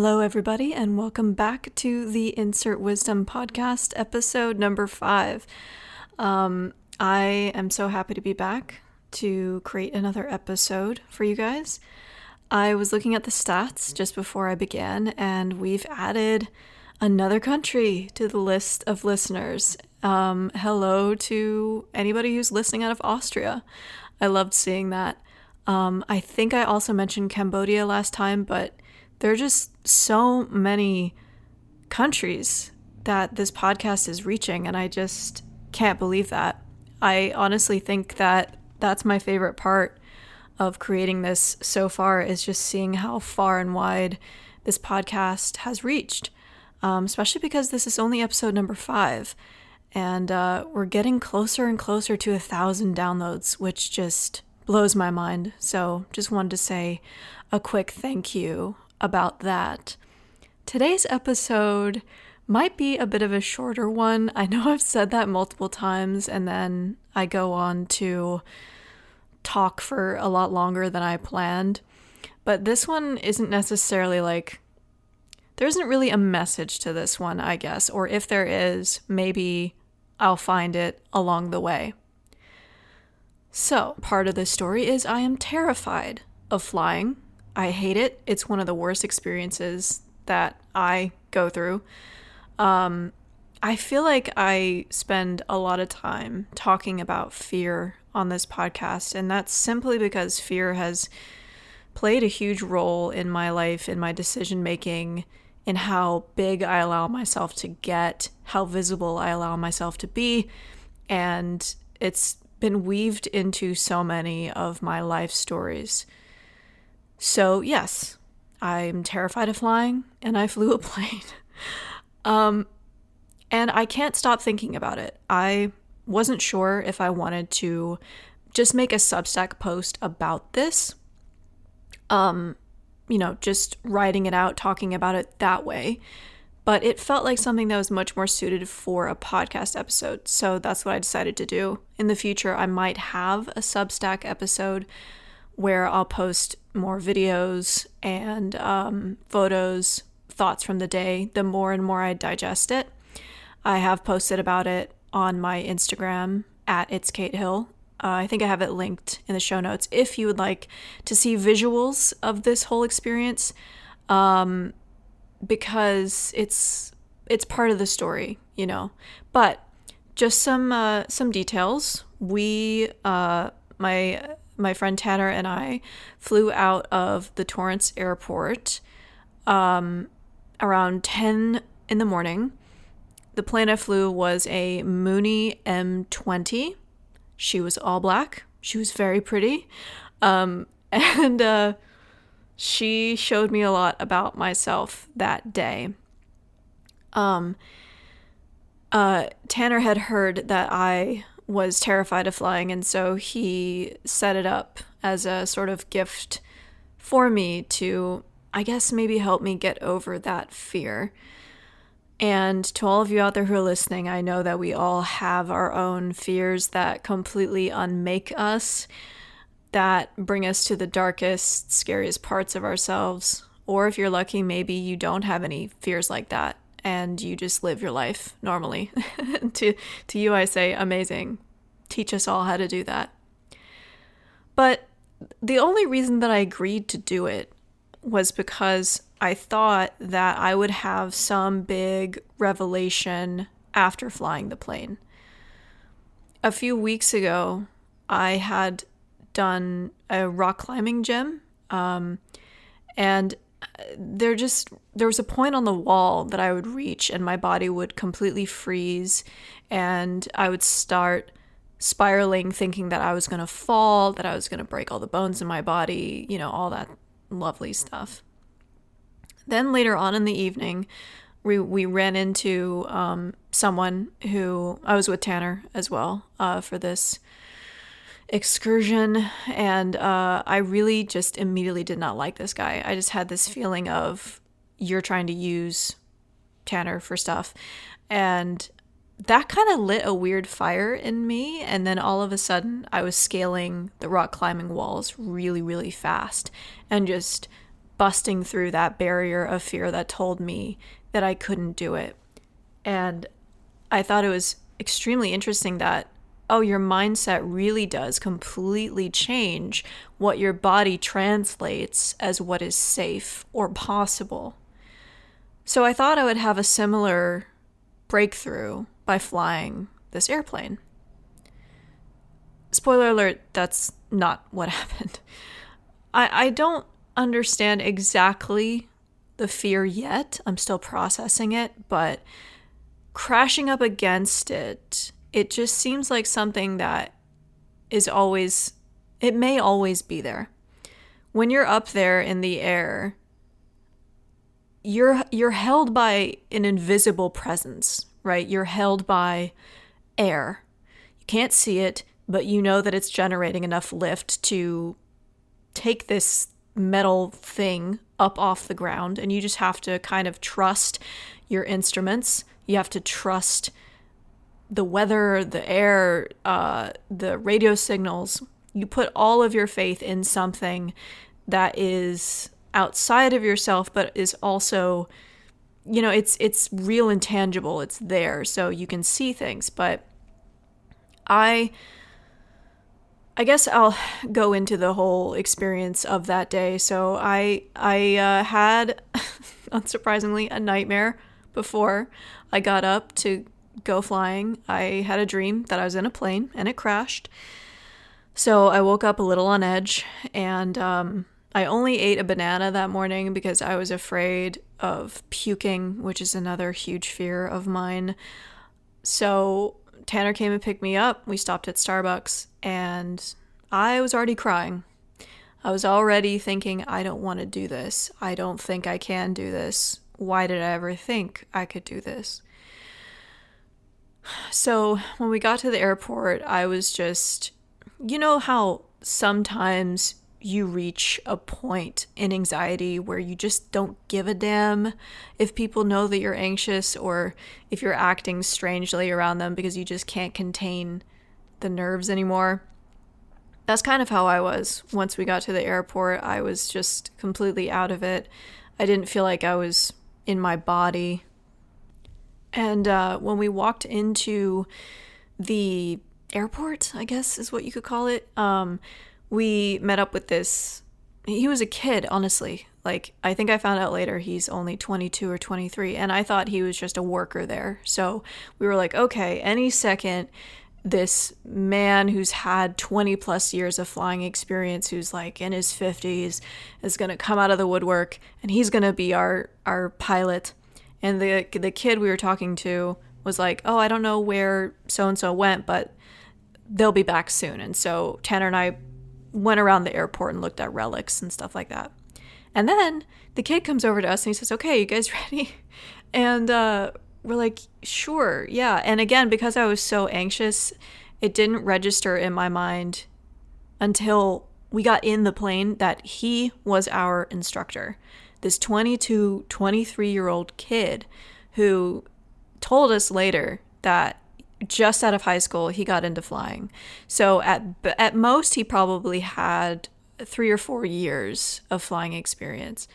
Hello, everybody, and welcome back to the Insert Wisdom podcast, episode number 5. I am so happy to be back to create another episode for you guys. I was looking at the stats just before I began, and we've added another country to the list of listeners. Hello to anybody who's listening out of Austria. I loved seeing that. I think I also mentioned Cambodia last time, but there are just so many countries that this podcast is reaching, and I just can't believe that. I honestly think that that's my favorite part of creating this so far, is just seeing how far and wide this podcast has reached, especially because this is only episode number 5, and we're getting closer and closer to 1,000 downloads, which just blows my mind. So just wanted to say a quick thank you about that. Today's episode might be a bit of a shorter one. I know I've said that multiple times, and then I go on to talk for a lot longer than I planned. But this one isn't necessarily there isn't really a message to this one, I guess. Or if there is, maybe I'll find it along the way. So, part of this story is I am terrified of flying. I hate it. It's one of the worst experiences that I go through. I feel like I spend a lot of time talking about fear on this podcast, and that's simply because fear has played a huge role in my life, in my decision making, in how big I allow myself to get, how visible I allow myself to be, and it's been weaved into so many of my life stories. So yes, I'm terrified of flying, and I flew a plane. And I can't stop thinking about it. I wasn't sure if I wanted to just make a Substack post about this. Just writing it out, talking about it that way. But it felt like something that was much more suited for a podcast episode. So that's what I decided to do. In the future, I might have a Substack episode where I'll post more videos and photos, thoughts from the day, the more and more I digest it. I have posted about it on my Instagram at It's Kate Hill. I think I have it linked in the show notes if you would like to see visuals of this whole experience, because it's part of the story, But just some details. We my friend Tanner and I flew out of the Torrance airport around 10 in the morning. The plane I flew was a Mooney M20. She was all black. She was very pretty. And she showed me a lot about myself that day. Tanner had heard that I was terrified of flying, and so he set it up as a sort of gift for me to, I guess, maybe help me get over that fear. And to all of you out there who are listening, I know that we all have our own fears that completely unmake us, that bring us to the darkest, scariest parts of ourselves. Or if you're lucky, maybe you don't have any fears like that, and you just live your life normally. To you, I say, amazing. Teach us all how to do that. But the only reason that I agreed to do it was because I thought that I would have some big revelation after flying the plane. A few weeks ago, I had done a rock climbing gym, and there was a point on the wall that I would reach and my body would completely freeze, and I would start spiraling, thinking that I was going to fall, that I was going to break all the bones in my body, all that lovely stuff. Then later on in the evening, we ran into someone who, I was with Tanner as well for this excursion, and I really just immediately did not like this guy. I just had this feeling of, you're trying to use Tanner for stuff, and that kind of lit a weird fire in me. And then all of a sudden I was scaling the rock climbing walls really, really fast and just busting through that barrier of fear that told me that I couldn't do it. And I thought it was extremely interesting that, oh, your mindset really does completely change what your body translates as what is safe or possible. So I thought I would have a similar breakthrough by flying this airplane. Spoiler alert, that's not what happened. I don't understand exactly the fear yet. I'm still processing it, but crashing up against it, it just seems like something that is always, it may always be there. When you're up there in the air, you're held by an invisible presence, right? You're held by air. You can't see it, but you know that it's generating enough lift to take this metal thing up off the ground, and you just have to kind of trust your instruments. You have to trust the weather, the air, the radio signals. You put all of your faith in something that is outside of yourself, but is also, it's real and tangible. It's there, so you can see things. But I guess I'll go into the whole experience of that day. So I had, unsurprisingly, a nightmare before I got up to go flying. I had a dream that I was in a plane and it crashed. So I woke up a little on edge, and I only ate a banana that morning because I was afraid of puking, which is another huge fear of mine. So Tanner came and picked me up. We stopped at Starbucks, and I was already crying. I was already thinking, I don't want to do this. I don't think I can do this. Why did I ever think I could do this? So when we got to the airport, I was just, you know how sometimes you reach a point in anxiety where you just don't give a damn if people know that you're anxious or if you're acting strangely around them because you just can't contain the nerves anymore. That's kind of how I was. Once we got to the airport, I was just completely out of it. I didn't feel like I was in my body. And when we walked into the airport, I guess is what you could call it, we met up with this. He was a kid, honestly. Like, I think I found out later he's only 22 or 23, and I thought he was just a worker there. So we were like, okay, any second, this man who's had 20 plus years of flying experience, who's like in his 50s, is going to come out of the woodwork, and he's going to be our pilot. And the kid we were talking to was like, oh, I don't know where so-and-so went, but they'll be back soon. And so Tanner and I went around the airport and looked at relics and stuff like that. And then the kid comes over to us and he says, okay, you guys ready? And we're like, sure, yeah. And again, because I was so anxious, it didn't register in my mind until we got in the plane that he was our instructor. This 22, 23-year-old kid who told us later that just out of high school, he got into flying. So at most, he probably had 3 or 4 years of flying experience.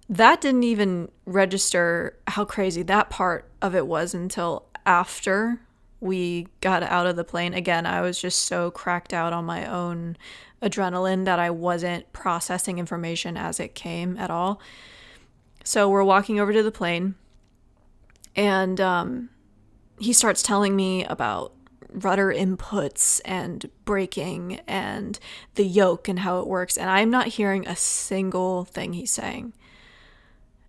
That didn't even register how crazy that part of it was until after we got out of the plane. Again, I was just so cracked out on my own adrenaline that I wasn't processing information as it came at all. So we're walking over to the plane, and he starts telling me about rudder inputs and braking and the yoke and how it works. And I'm not hearing a single thing he's saying.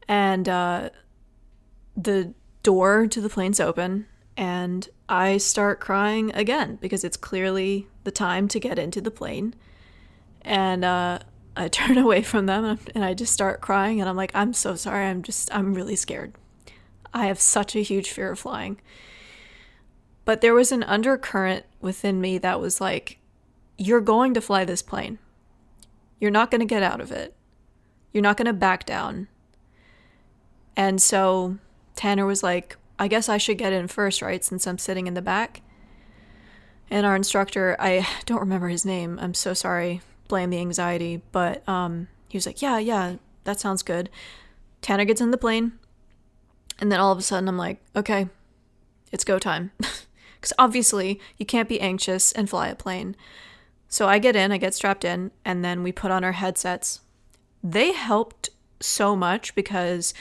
And the door to the plane's open, and I start crying again because it's clearly the time to get into the plane. And I turn away from them and I just start crying. And I'm like, I'm so sorry. I'm really scared. I have such a huge fear of flying. But there was an undercurrent within me that was like, you're going to fly this plane. You're not going to get out of it. You're not going to back down. And so Tanner was like, I guess I should get in first, right? Since I'm sitting in the back. And our instructor, I don't remember his name. I'm so sorry. Blame the anxiety. But he was like, yeah, that sounds good. Tanner gets in the plane, and then all of a sudden I'm like, okay, it's go time. Because obviously you can't be anxious and fly a plane. So I get strapped in, and then we put on our headsets. They helped so much because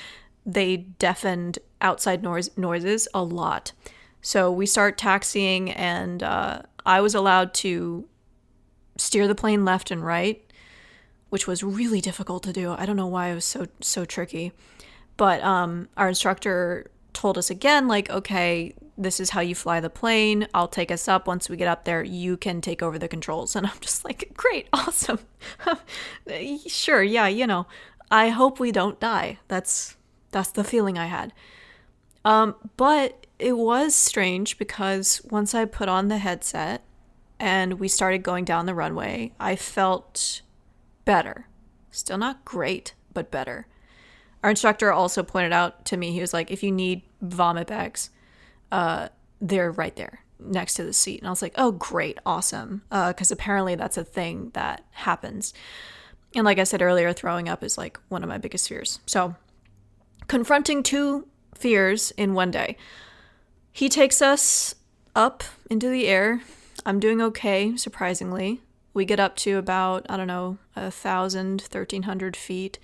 they deafened outside noises a lot. So we start taxiing, and I was allowed to steer the plane left and right, which was really difficult to do. I don't know why it was so tricky. But our instructor told us again, like, okay, this is how you fly the plane. I'll take us up. Once we get up there, you can take over the controls. And I'm just like, great, awesome. Sure, yeah, I hope we don't die. That's the feeling I had. But it was strange because once I put on the headset and we started going down the runway, I felt better. Still not great, but better. Our instructor also pointed out to me, he was like, if you need vomit bags, they're right there next to the seat. And I was like, oh, great, awesome. Because apparently that's a thing that happens. And like I said earlier, throwing up is like one of my biggest fears. So confronting 2 fears in one day. He takes us up into the air. I'm doing okay, surprisingly. We get up to about, 1,000, 1,300 feet.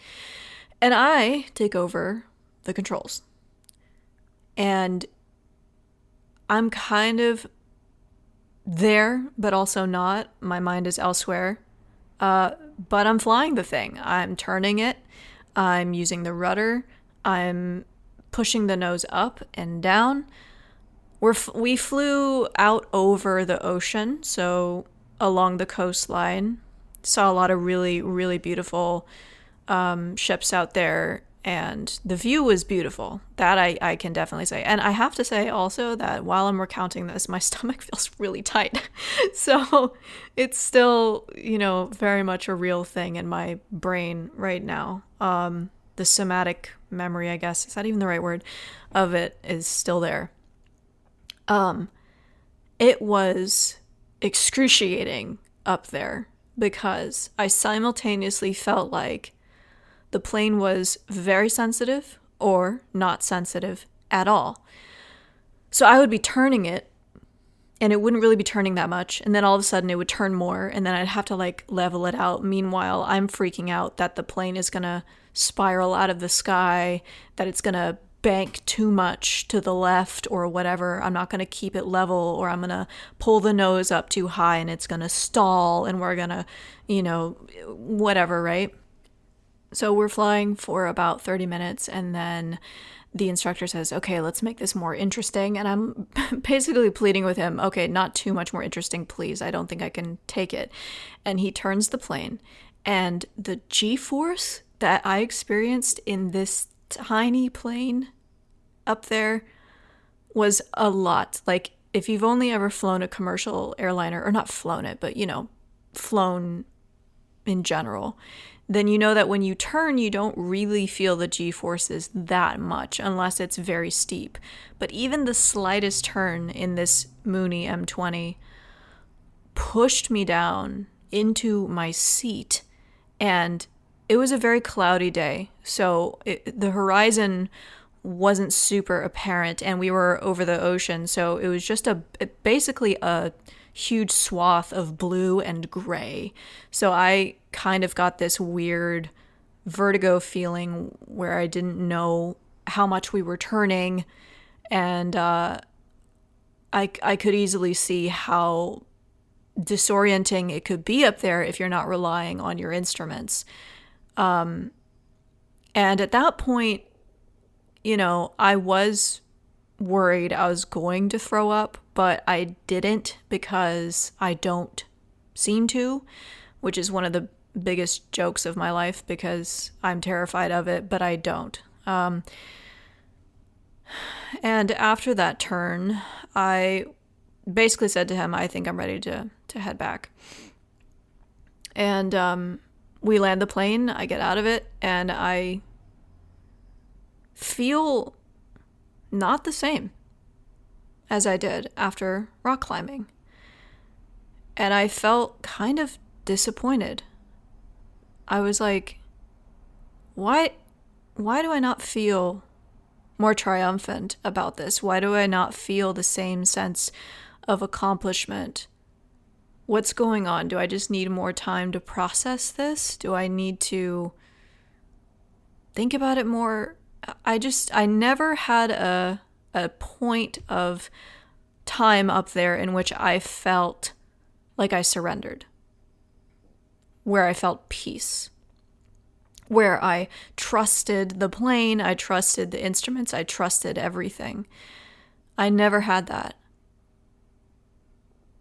And I take over the controls. And I'm kind of there, but also not. My mind is elsewhere. But I'm flying the thing. I'm turning it. I'm using the rudder. I'm pushing the nose up and down. We flew out over the ocean, so along the coastline. Saw a lot of really, really beautiful ships out there, and the view was beautiful. That I can definitely say. And I have to say also that while I'm recounting this, my stomach feels really tight. So it's still, very much a real thing in my brain right now. The somatic memory, I guess, is that even the right word, of it is still there. It was excruciating up there because I simultaneously felt like the plane was very sensitive or not sensitive at all. So I would be turning it and it wouldn't really be turning that much. And then all of a sudden it would turn more and then I'd have to level it out. Meanwhile, I'm freaking out that the plane is going to spiral out of the sky, that it's going to bank too much to the left or whatever. I'm not going to keep it level, or I'm going to pull the nose up too high and it's going to stall and we're going to, whatever, right? So we're flying for about 30 minutes and then the instructor says, okay, let's make this more interesting. And I'm basically pleading with him, okay, not too much more interesting, please. I don't think I can take it. And he turns the plane, and the G-force that I experienced in this tiny plane up there was a lot. Like, if you've only ever flown a commercial airliner, or not flown it, but, flown in general, then you know that when you turn, you don't really feel the G-forces that much unless it's very steep. But even the slightest turn in this Mooney M20 pushed me down into my seat, and it was a very cloudy day. So the horizon wasn't super apparent, and we were over the ocean. So it was just basically a huge swath of blue and gray. So I kind of got this weird vertigo feeling where I didn't know how much we were turning, and I could easily see how disorienting it could be up there if you're not relying on your instruments. And at that point, I was worried I was going to throw up, but I didn't because I don't seem to, which is one of the biggest jokes of my life because I'm terrified of it, but I don't. And after that turn, I basically said to him, I think I'm ready to head back. And we land the plane, I get out of it, and I feel not the same as I did after rock climbing. And I felt kind of disappointed. I was like, why do I not feel more triumphant about this? Why do I not feel the same sense of accomplishment? What's going on? Do I just need more time to process this? Do I need to think about it more? I never had a point of time up there in which I felt like I surrendered, where I felt peace, where I trusted the plane, I trusted the instruments, I trusted everything. I never had that.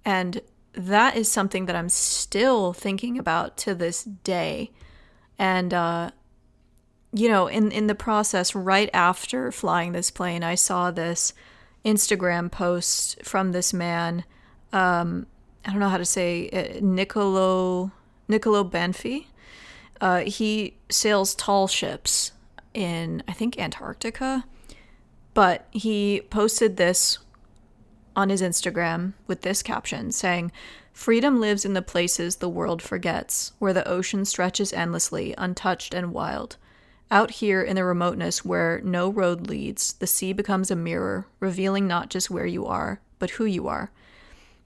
And that is something that I'm still thinking about to this day. And, in the process, right after flying this plane, I saw this Instagram post from this man. I don't know how to say it, Niccolo Banfi. He sails tall ships in, I think, Antarctica. But he posted this on his Instagram with this caption saying, "Freedom lives in the places the world forgets, where the ocean stretches endlessly, untouched and wild. Out here in the remoteness where no road leads, the sea becomes a mirror, revealing not just where you are, but who you are.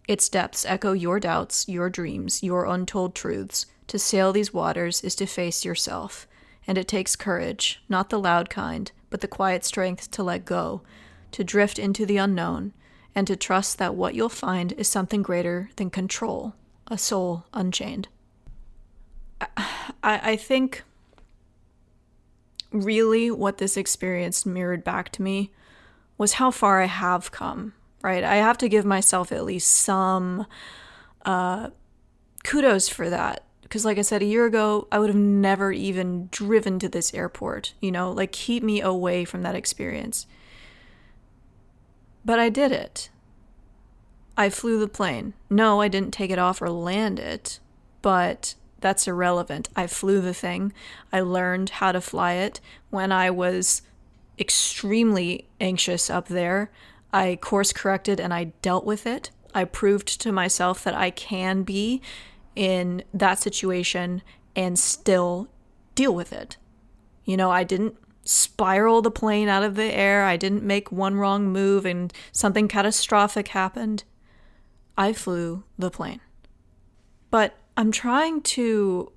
Its depths echo your doubts, your dreams, your untold truths. To sail these waters is to face yourself. And it takes courage, not the loud kind, but the quiet strength to let go, to drift into the unknown, and to trust that what you'll find is something greater than control, a soul unchained." I think really what this experience mirrored back to me was how far I have come, right? I have to give myself at least some kudos for that. Because like I said, a year ago, I would have never even driven to this airport, keep me away from that experience. But I did it. I flew the plane. No, I didn't take it off or land it, but that's irrelevant. I flew the thing. I learned how to fly it. When I was extremely anxious up there, I course corrected and I dealt with it. I proved to myself that I can be in that situation and still deal with it. I didn't spiral the plane out of the air. I didn't make one wrong move and something catastrophic happened. I flew the plane. But I'm trying to,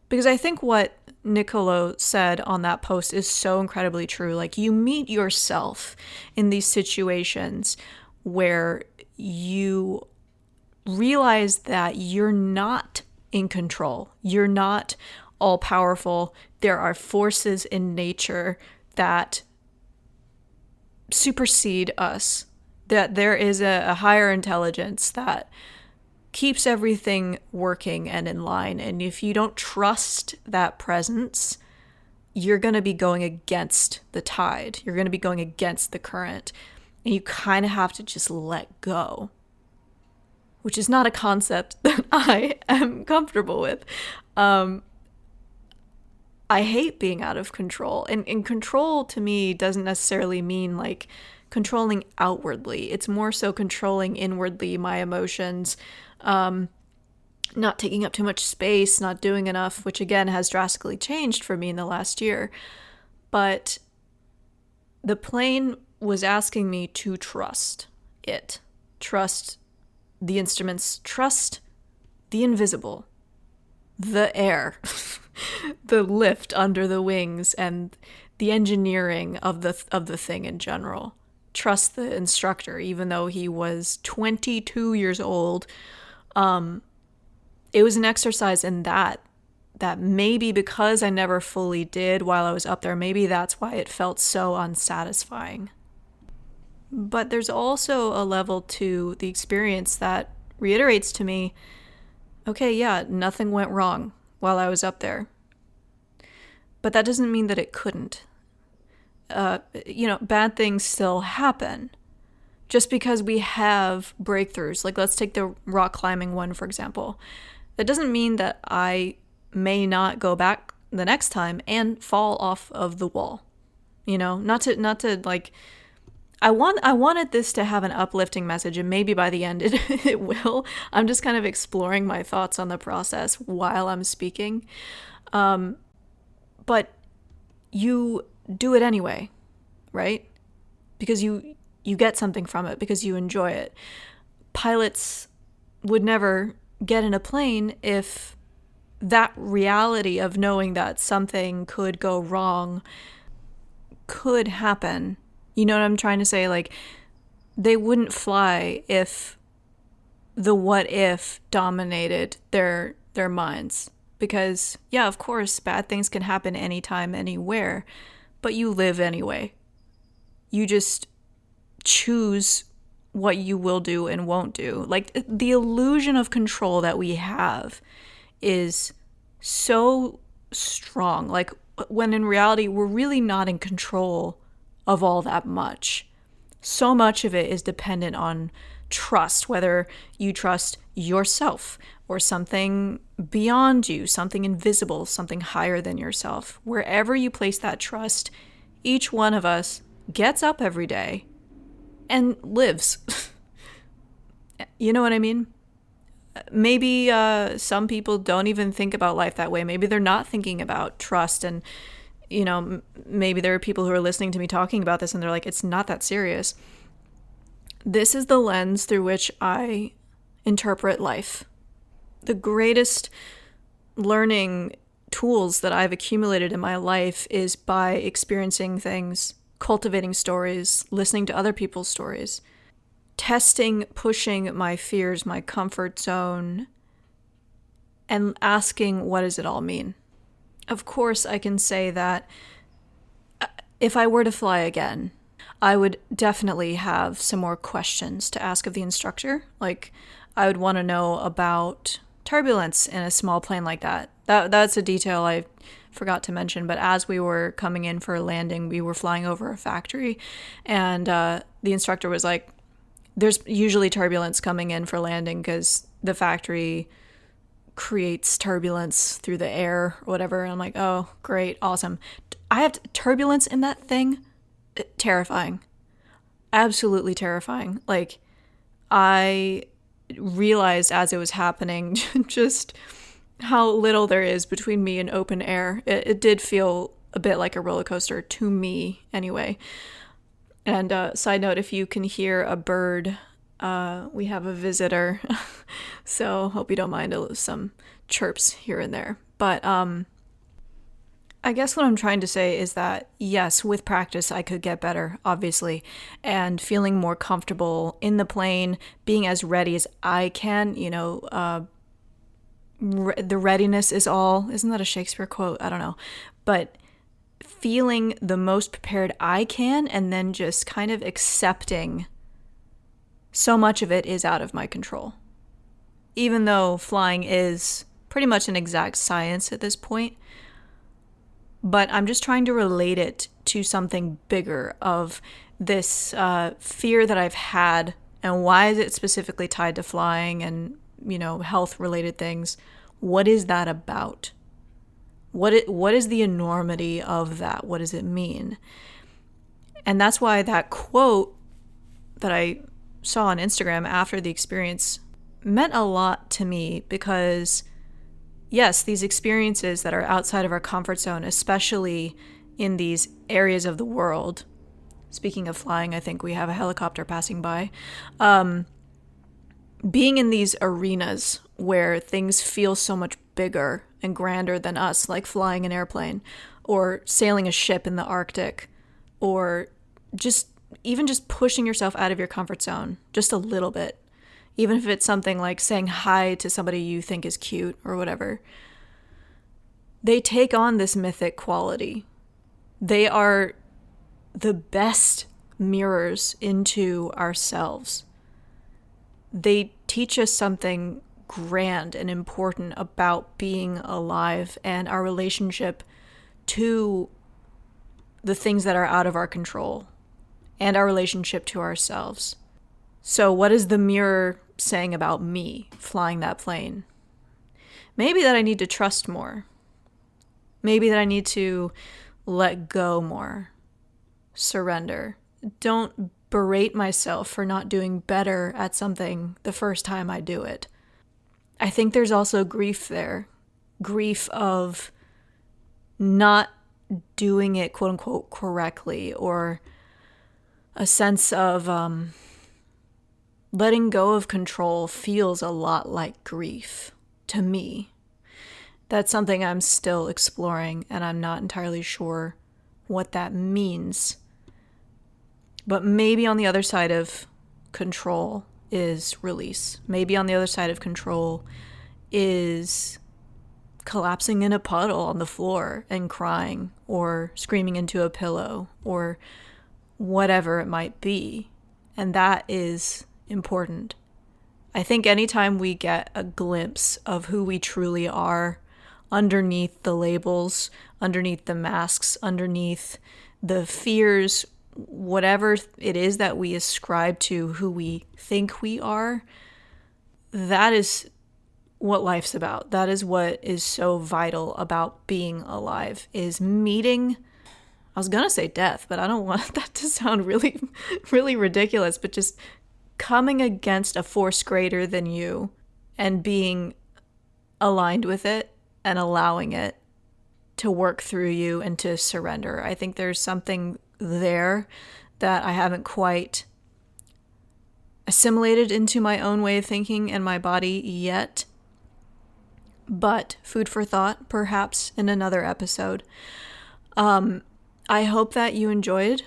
because I think what Niccolo said on that post is so incredibly true. Like, you meet yourself in these situations where you realize that you're not in control. You're not all powerful. There are forces in nature that supersede us, that there is a higher intelligence that keeps everything working and in line. And if you don't trust that presence, you're going to be going against the tide. You're going to be going against the current. And you kind of have to just let go, which is not a concept that I am comfortable with. I hate being out of control. And control to me doesn't necessarily mean like controlling outwardly. It's more so controlling inwardly, my emotions, not taking up too much space, not doing enough, which again has drastically changed for me in the last year. But the plane was asking me to trust it, trust the instruments, trust the invisible, the air, the lift under the wings, and the engineering of the thing in general. Trust the instructor, even though he was 22 years old. It was an exercise in that maybe because I never fully did while I was up there, maybe that's why it felt so unsatisfying. But there's also a level to the experience that reiterates to me, okay, yeah, nothing went wrong while I was up there. But that doesn't mean that it couldn't. Bad things still happen. Just because we have breakthroughs, like let's take the rock climbing one, for example. That doesn't mean that I may not go back the next time and fall off of the wall. Not to like, I wanted this to have an uplifting message, and maybe by the end it will. I'm just kind of exploring my thoughts on the process while I'm speaking. but you do it anyway, right? Because you get something from it, because you enjoy it. Pilots would never get in a plane if that reality of knowing that something could go wrong could happen. You know what I'm trying to say? Like, they wouldn't fly if the what if dominated their minds. Because, yeah, of course, bad things can happen anytime, anywhere, but you live anyway. You just choose what you will do and won't do. Like, the illusion of control that we have is so strong. Like, when in reality, we're really not in control of all that much. So much of it is dependent on trust, whether you trust yourself or something beyond you, something invisible, something higher than yourself. Wherever you place that trust, each one of us gets up every day and lives. You know what I mean? Maybe some people don't even think about life that way. Maybe they're not thinking about trust. And, you know, maybe there are people who are listening to me talking about this and they're like, it's not that serious. This is the lens through which I interpret life. The greatest learning tools that I've accumulated in my life is by experiencing things, cultivating stories, listening to other people's stories, testing, pushing my fears, my comfort zone, and asking, what does it all mean? Of course, I can say that if I were to fly again, I would definitely have some more questions to ask of the instructor. Like, I would want to know about turbulence in a small plane like that. That's a detail I forgot to mention, but as we were coming in for a landing, we were flying over a factory, and the instructor was like, there's usually turbulence coming in for landing because the factory creates turbulence through the air or whatever. And I'm like, oh, great, awesome. I have turbulence in that thing. Terrifying. Absolutely terrifying. Like, I realized as it was happening just how little there is between me and open air. It did feel a bit like a roller coaster to me anyway. And side note, if you can hear a bird, we have a visitor. So hope you don't mind some chirps here and there. But I guess what I'm trying to say is that, yes, with practice, I could get better, obviously, and feeling more comfortable in the plane, being as ready as I can, you know, the readiness is all. Isn't that a Shakespeare quote? I don't know. But feeling the most prepared I can, and then just kind of accepting so much of it is out of my control. Even though flying is pretty much an exact science at this point, but I'm just trying to relate it to something bigger of this fear that I've had, and why is it specifically tied to flying and, you know, health-related things. What is that about? What is the enormity of that? What does it mean? And that's why that quote that I saw on Instagram after the experience meant a lot to me, because yes, these experiences that are outside of our comfort zone, especially in these areas of the world. Speaking of flying, I think we have a helicopter passing by. Being in these arenas where things feel so much bigger and grander than us, like flying an airplane or sailing a ship in the Arctic, or just pushing yourself out of your comfort zone just a little bit. Even if it's something like saying hi to somebody you think is cute or whatever. They take on this mythic quality. They are the best mirrors into ourselves. They teach us something grand and important about being alive and our relationship to the things that are out of our control and our relationship to ourselves. So what is the mirror saying about me flying that plane? Maybe that I need to trust more. Maybe that I need to let go more. Surrender. Don't berate myself for not doing better at something the first time I do it. I think there's also grief there. Grief of not doing it quote unquote correctly, or a sense of letting go of control feels a lot like grief to me. That's something I'm still exploring, and I'm not entirely sure what that means. But maybe on the other side of control is release. Maybe on the other side of control is collapsing in a puddle on the floor and crying, or screaming into a pillow, or whatever it might be. And that is important. I think anytime we get a glimpse of who we truly are underneath the labels, underneath the masks, underneath the fears, whatever it is that we ascribe to who we think we are, that is what life's about. That is what is so vital about being alive, is meeting, I was going to say death, but I don't want that to sound really, really ridiculous, but just coming against a force greater than you and being aligned with it and allowing it to work through you and to surrender. I think there's something there that I haven't quite assimilated into my own way of thinking and my body yet. But food for thought, perhaps in another episode. I hope that you enjoyed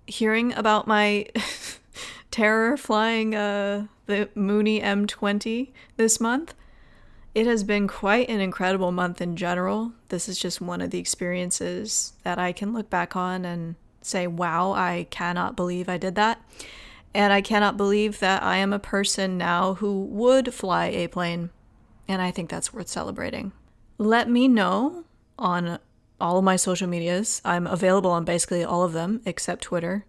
hearing about my terror flying the Mooney M20 this month. It has been quite an incredible month in general. This is just one of the experiences that I can look back on and say, wow, I cannot believe I did that. And I cannot believe that I am a person now who would fly a plane. And I think that's worth celebrating. Let me know on all of my social medias. I'm available on basically all of them except Twitter.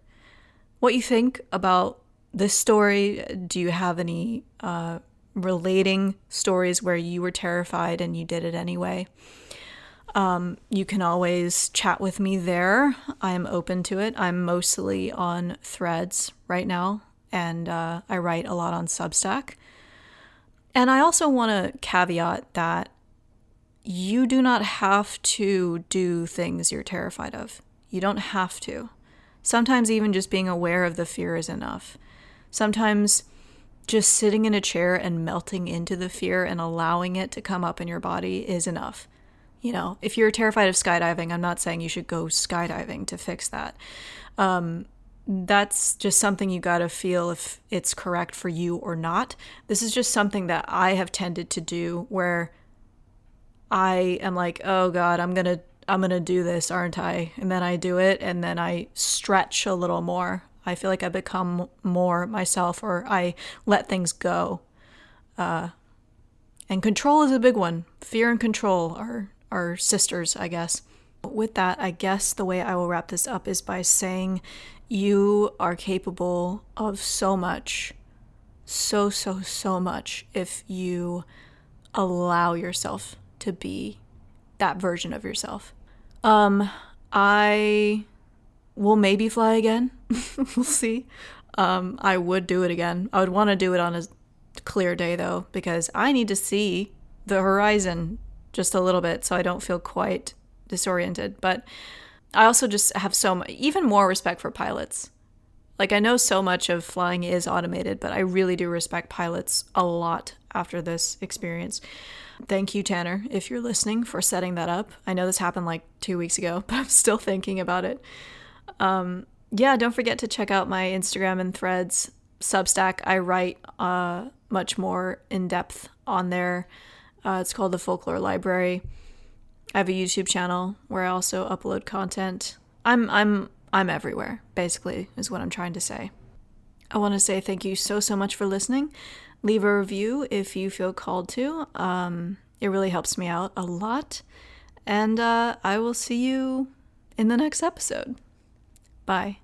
What you think about this story. Do you have any relating stories where you were terrified and you did it anyway? You can always chat with me there. I'm open to it. I'm mostly on Threads right now, and I write a lot on Substack. And I also want to caveat that you do not have to do things you're terrified of. You don't have to. Sometimes even just being aware of the fear is enough. Sometimes just sitting in a chair and melting into the fear and allowing it to come up in your body is enough. You know, if you're terrified of skydiving, I'm not saying you should go skydiving to fix that. That's just something you got to feel if it's correct for you or not. This is just something that I have tended to do where I am like, oh God, I'm going to do this, aren't I? And then I do it, and then I stretch a little more. I feel like I become more myself, or I let things go. And control is a big one. Fear and control are sisters, I guess. With that, I guess the way I will wrap this up is by saying you are capable of so much, so much if you allow yourself to be that version of yourself. I will maybe fly again. We'll see. I would do it again. I would want to do it on a clear day though, because I need to see the horizon just a little bit so I don't feel quite disoriented. But I also just have even more respect for pilots. Like, I know so much of flying is automated, but I really do respect pilots a lot after this experience. Thank you, Tanner, if you're listening, for setting that up. I know this happened like 2 weeks ago, but I'm still thinking about it. Yeah, don't forget to check out my Instagram and Threads. Substack, I write much more in depth on there. It's called the Folklore Library. I have a YouTube channel where I also upload content. I'm everywhere, basically, is what I'm trying to say. I want to say thank you so much for listening. Leave a review if you feel called to. It really helps me out a lot. And I will see you in the next episode. Bye.